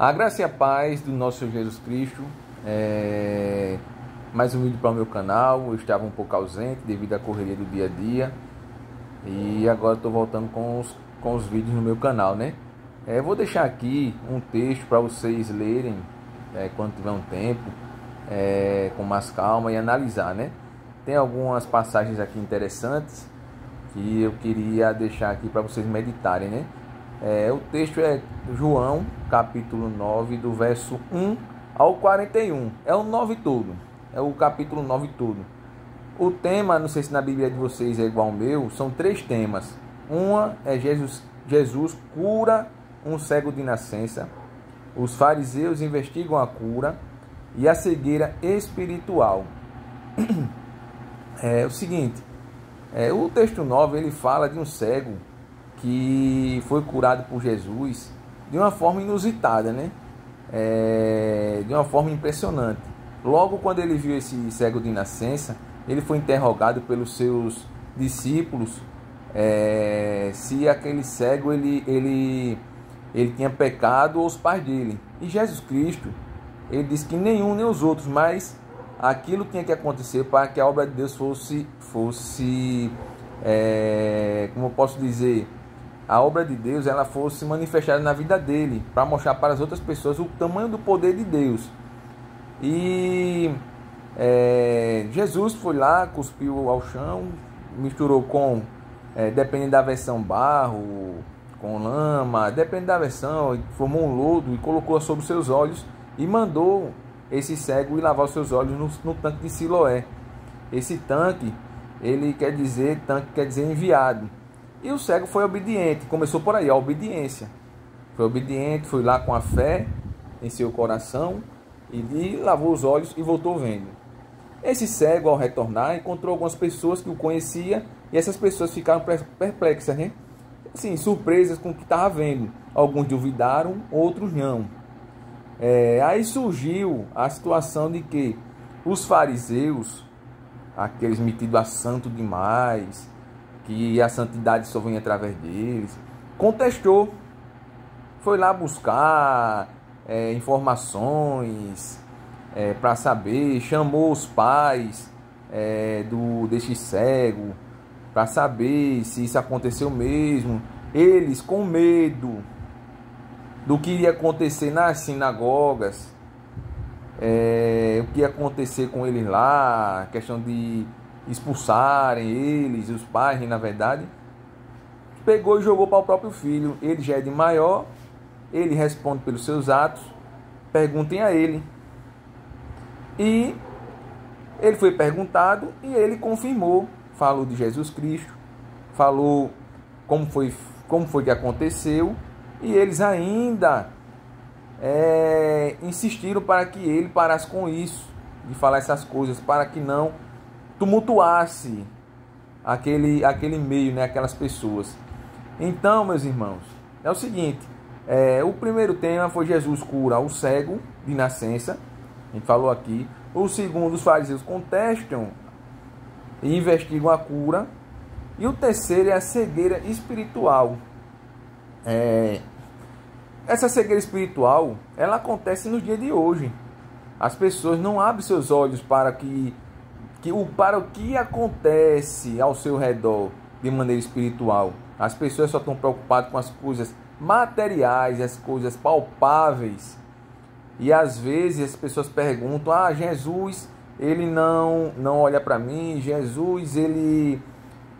A graça e a paz do nosso Senhor Jesus Cristo. Mais um vídeo para o meu canal. Eu estava um pouco ausente devido à correria do dia a dia. E agora estou voltando com os vídeos no meu canal, né? Vou deixar aqui um texto para vocês lerem quando tiver um tempo, com mais calma e analisar, né? Tem algumas passagens aqui interessantes que eu queria deixar aqui para vocês meditarem, né? O texto é João, capítulo 9, do verso 1 ao 41. É o 9 todo. É o capítulo 9 todo. O tema, não sei se na Bíblia de vocês é igual ao meu, são 3 temas. Uma é Jesus cura um cego de nascença. Os fariseus investigam a cura. E a cegueira espiritual. É o seguinte, o texto 9 ele fala de um cego que foi curado por Jesus de uma forma inusitada, né? De uma forma impressionante. Logo quando ele viu esse cego de nascença, ele foi interrogado pelos seus discípulos se aquele cego ele tinha pecado ou os pais dele. E Jesus Cristo, ele disse que nenhum nem os outros, mas aquilo tinha que acontecer para que a obra de Deus fosse como eu posso dizer, a obra de Deus ela fosse manifestada na vida dele, para mostrar para as outras pessoas o tamanho do poder de Deus. E Jesus foi lá, cuspiu ao chão, misturou com, dependendo da versão, barro, com lama, dependendo da versão, formou um lodo e colocou sobre os seus olhos e mandou esse cego ir lavar os seus olhos no tanque de Siloé. Esse tanque, tanque quer dizer enviado. E o cego foi obediente, começou por aí, a obediência. Foi obediente, foi lá com a fé em seu coração, e lavou os olhos e voltou vendo. Esse cego, ao retornar, encontrou algumas pessoas que o conheciam, e essas pessoas ficaram perplexas, né? Assim, surpresas com o que estava vendo. Alguns duvidaram, outros não. Aí surgiu a situação de que os fariseus, aqueles metidos a santo demais, que a santidade só vem através deles, contestou, foi lá buscar informações para saber, chamou os pais deste cego para saber se isso aconteceu mesmo. Eles, com medo do que iria acontecer nas sinagogas, o que ia acontecer com eles lá, a questão de expulsarem eles, os pais, na verdade, pegou e jogou para o próprio filho. Ele já é de maior, ele responde pelos seus atos, perguntem a ele. E ele foi perguntado e ele confirmou, falou de Jesus Cristo, falou como foi que aconteceu, e eles ainda insistiram para que ele parasse com isso, de falar essas coisas, para que não tumultuasse aquele meio, né, aquelas pessoas. Então, meus irmãos, é o seguinte, o primeiro tema foi Jesus cura o cego de nascença, a gente falou aqui. O segundo, os fariseus contestam e investigam a cura. E o terceiro é a cegueira espiritual. Essa cegueira espiritual, ela acontece nos dias de hoje. As pessoas não abrem seus olhos para o que acontece ao seu redor de maneira espiritual. As pessoas só estão preocupadas com as coisas materiais, as coisas palpáveis. E às vezes as pessoas perguntam: Jesus, ele não olha para mim, Jesus, ele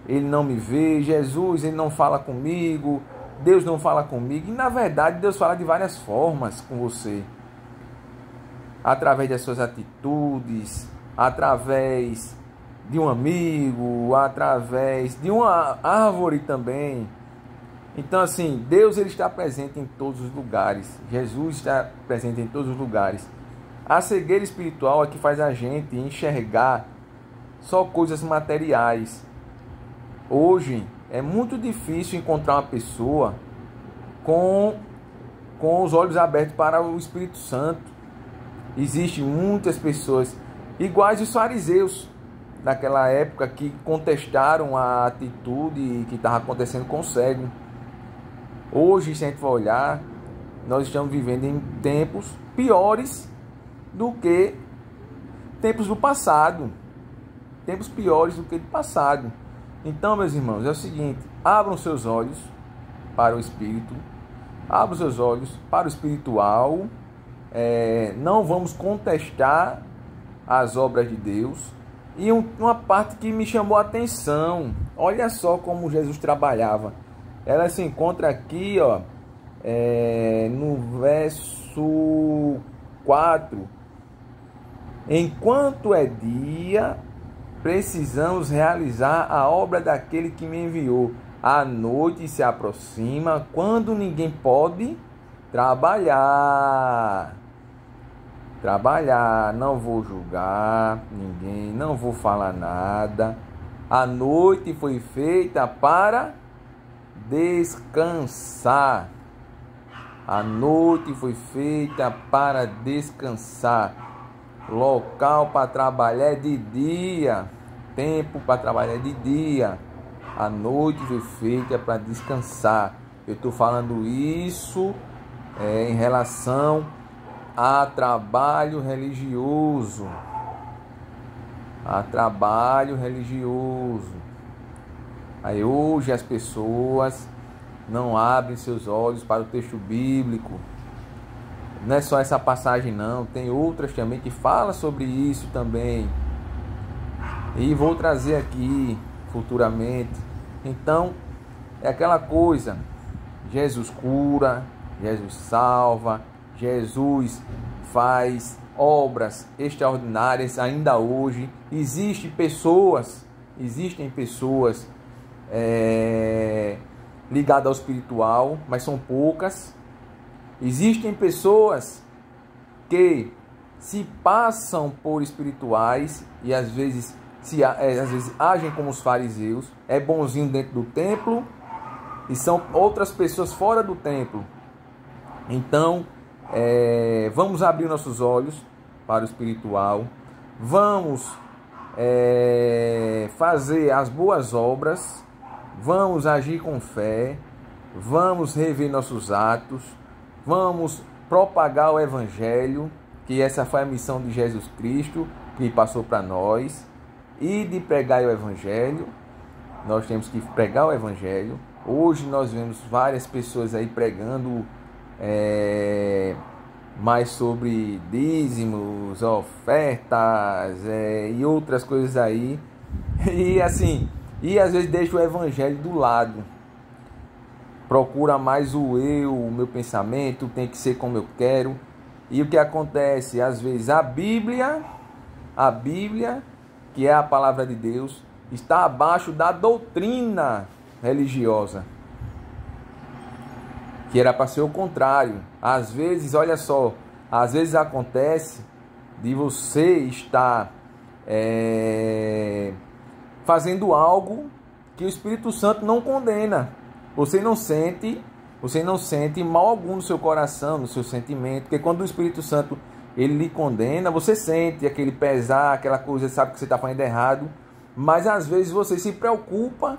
não me vê, Jesus, ele não fala comigo, Deus não fala comigo. E na verdade Deus fala de várias formas com você, através das suas atitudes, através de um amigo, através de uma árvore também. Então, assim, Deus ele está presente em todos os lugares. Jesus está presente em todos os lugares. A cegueira espiritual é que faz a gente enxergar só coisas materiais. Hoje é muito difícil encontrar uma pessoa com os olhos abertos para o Espírito Santo. Existem muitas pessoas iguais os fariseus daquela época que contestaram a atitude que estava acontecendo com o cego. Hoje, se a gente for olhar, nós estamos vivendo em tempos piores do que tempos do passado. Tempos piores do que do passado. Então, meus irmãos, é o seguinte: abram seus olhos para o Espírito, abram seus olhos para o espiritual. Não vamos contestar as obras de Deus. E uma parte que me chamou a atenção, olha só como Jesus trabalhava. Ela se encontra aqui, ó, no verso 4. Enquanto é dia, precisamos realizar a obra daquele que me enviou. A noite se aproxima, quando ninguém pode trabalhar. Não vou julgar ninguém, não vou falar nada. A noite foi feita para descansar. A noite foi feita para descansar. Local para trabalhar é de dia. Tempo para trabalhar é de dia. A noite foi feita para descansar. Eu estou falando isso em relação a trabalho religioso. A trabalho religioso. Aí hoje as pessoas não abrem seus olhos para o texto bíblico. Não é só essa passagem não, tem outras também que falam sobre isso também. E vou trazer aqui futuramente. Então, é aquela coisa: Jesus cura, Jesus salva, Jesus faz obras extraordinárias ainda hoje. Existem pessoas ligadas ao espiritual, mas são poucas. Existem pessoas que se passam por espirituais e às vezes agem como os fariseus, é bonzinho dentro do templo e são outras pessoas fora do templo. Então, vamos abrir nossos olhos para o espiritual, vamos fazer as boas obras, vamos agir com fé, vamos rever nossos atos, vamos propagar o Evangelho, que essa foi a missão de Jesus Cristo, que passou para nós, e de pregar o Evangelho. Nós temos que pregar o Evangelho. Hoje nós vemos várias pessoas aí pregando mais sobre dízimos, ofertas e outras coisas aí. E assim, às vezes deixa o Evangelho do lado. Procura mais o meu pensamento, tem que ser como eu quero. E o que acontece? Às vezes a Bíblia, que é a palavra de Deus, está abaixo da doutrina religiosa, que era para ser o contrário. Às vezes, olha só, às vezes acontece de você estar fazendo algo que o Espírito Santo não condena. Você não sente mal algum no seu coração, no seu sentimento, porque quando o Espírito Santo ele lhe condena, você sente aquele pesar, aquela coisa, sabe que você está fazendo errado, mas às vezes você se preocupa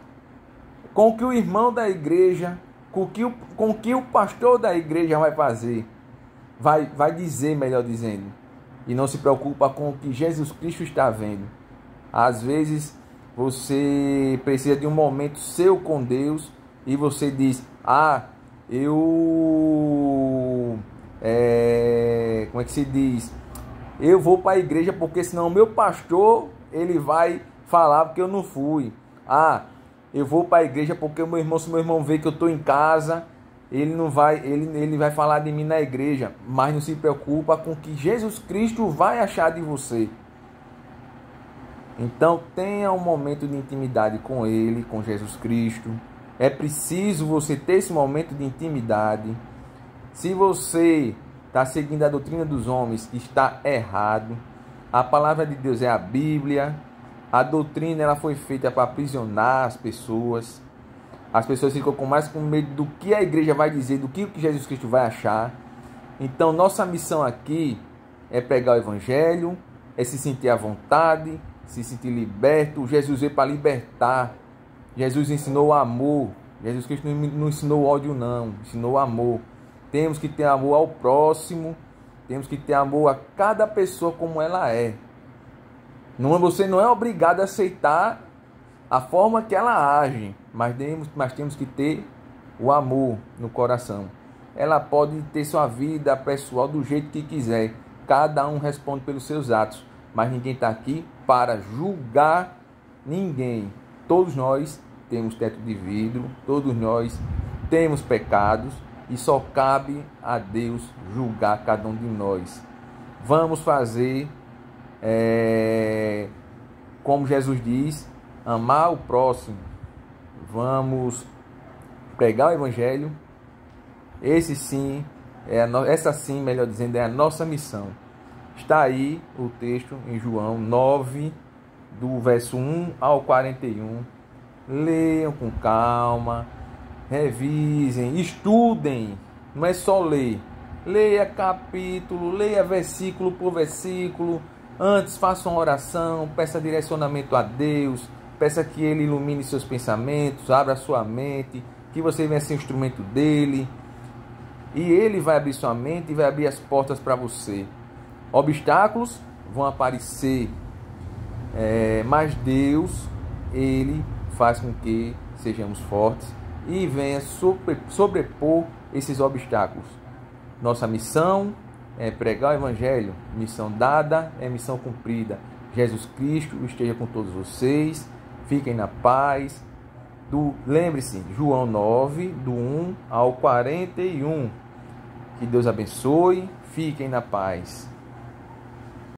com o que o irmão da igreja, com o que o pastor da igreja vai fazer, vai dizer, melhor dizendo, e não se preocupa com o que Jesus Cristo está vendo. Às vezes você precisa de um momento seu com Deus e você diz: como é que se diz? Eu vou para a igreja porque senão o meu pastor ele vai falar porque eu não fui. Eu vou para a igreja porque se meu irmão vê que eu estou em casa, ele vai falar de mim na igreja. Mas não se preocupa com o que Jesus Cristo vai achar de você. Então tenha um momento de intimidade com Ele, com Jesus Cristo. É preciso você ter esse momento de intimidade. Se você está seguindo a doutrina dos homens, está errado. A palavra de Deus é a Bíblia. A doutrina ela foi feita para aprisionar as pessoas. As pessoas ficam mais com medo do que a igreja vai dizer, do que Jesus Cristo vai achar. Então, nossa missão aqui é pregar o Evangelho, é se sentir à vontade, se sentir liberto. Jesus veio para libertar. Jesus ensinou o amor. Jesus Cristo não ensinou ódio, não. Ensinou o amor. temos que ter amor ao próximo, temos que ter amor a cada pessoa como ela é. Você não é obrigado a aceitar a forma que ela age, mas temos que ter o amor no coração. Ela pode ter sua vida pessoal do jeito que quiser, cada um responde pelos seus atos, mas ninguém está aqui para julgar ninguém. Todos nós temos teto de vidro, todos nós temos pecados e só cabe a Deus julgar cada um de nós. Vamos fazer, como Jesus diz, amar o próximo. Vamos pregar o Evangelho. Essa sim, melhor dizendo, é a nossa missão. Está aí o texto em João 9, do verso 1 ao 41. Leiam com calma, revisem, estudem. Não é só ler. Leia capítulo, leia versículo por versículo. Antes faça uma oração, peça direcionamento a Deus, peça que Ele ilumine seus pensamentos, abra sua mente, que você venha ser instrumento dEle. E Ele vai abrir sua mente e vai abrir as portas para você. Obstáculos vão aparecer, mas Deus, Ele faz com que sejamos fortes e venha sobrepor esses obstáculos. Nossa missão é pregar o Evangelho. Missão dada é missão cumprida. Jesus Cristo esteja com todos vocês. Fiquem na paz. Lembre-se, João 9, do 1 ao 41. Que Deus abençoe. Fiquem na paz.